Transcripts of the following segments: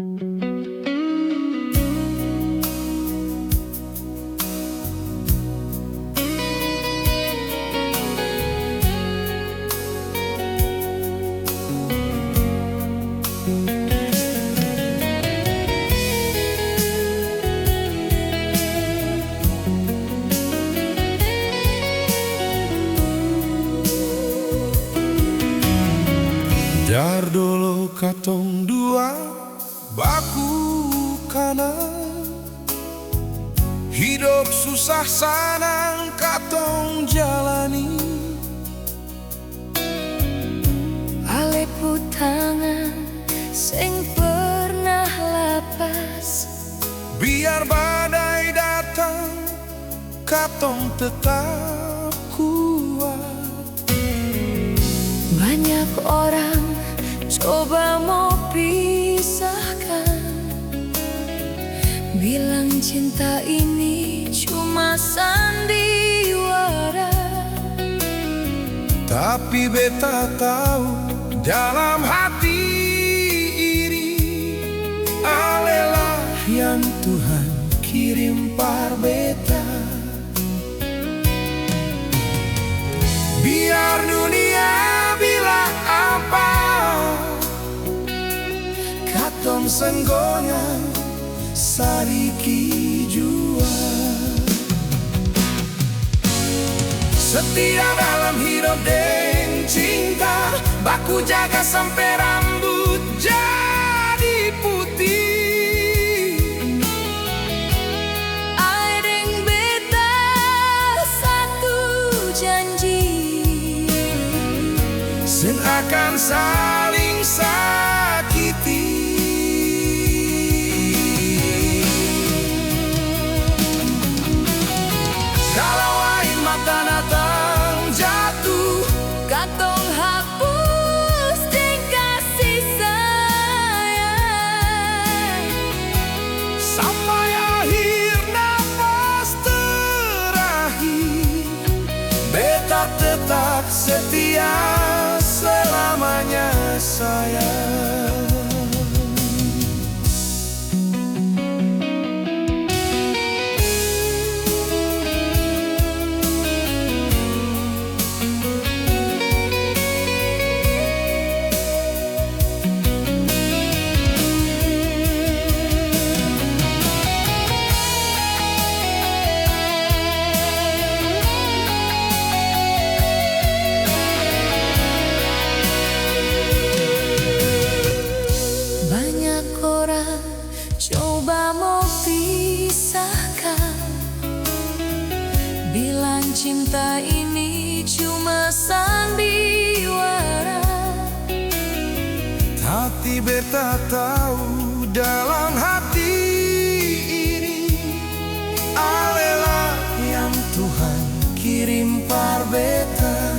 Dar dulu katong dua baku kanan, hidup susah sanang katong jalani. Ale tangan sing pernah lapas, Biar badai datang katong tetap kuat. banyak orang coba mau pisahkan, bilang cinta ini cuma sandiwara. Tapi beta tahu dalam hati ini alelah yang Tuhan kirim par beta. Biar dunia bilang apa, katong senggongan sariki jua. Setia dalam hidup deng cinta, baku jaga sampai rambut jadi putih. Aing beta satu janji, Sen akan saling sakiti. Kalau air mata datang jatuh, katong hapus deng kasih sayang. sampai akhir nafas terakhir, beta tetap setia selamanya sayang. Banyak orang coba mau pisahkan, bilang cinta ini cuma sandiwara. Tapi beta tahu dalam hati ini alelah yang Tuhan kirim par beta.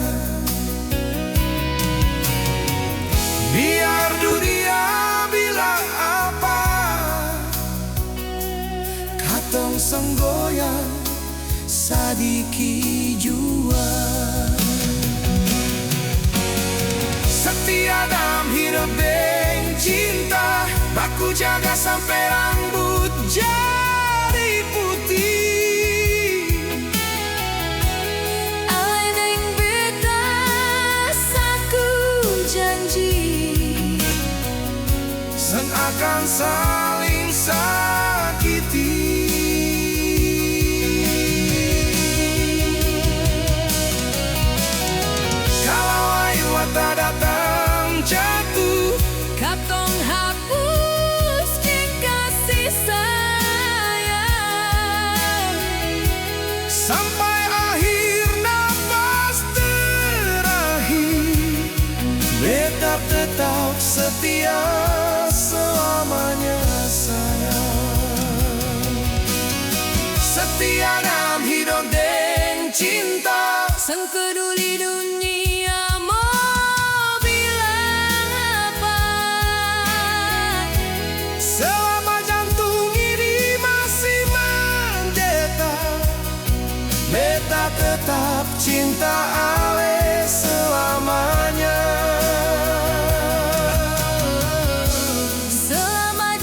Biar dunia bilang apa, katong senggoyang sadiki jua. Setia dalam hidup deng cinta, baku jaga sampai rambut jadi putih. Aing beta satu janji, Sen akan saling sakiti. Kalau air mata datang jatuh, katong hapus deng kasih sayang. sampai akhir nafas terakhir, beta tetap setia selamanya sayang. Setia dalam hidup deng cinta, Sang peduli dunia mau bilang apa, selama jantung ini masih mendetak, beta tetap cinta ale selamanya. selama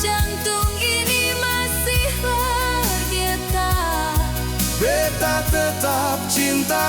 tetap cinta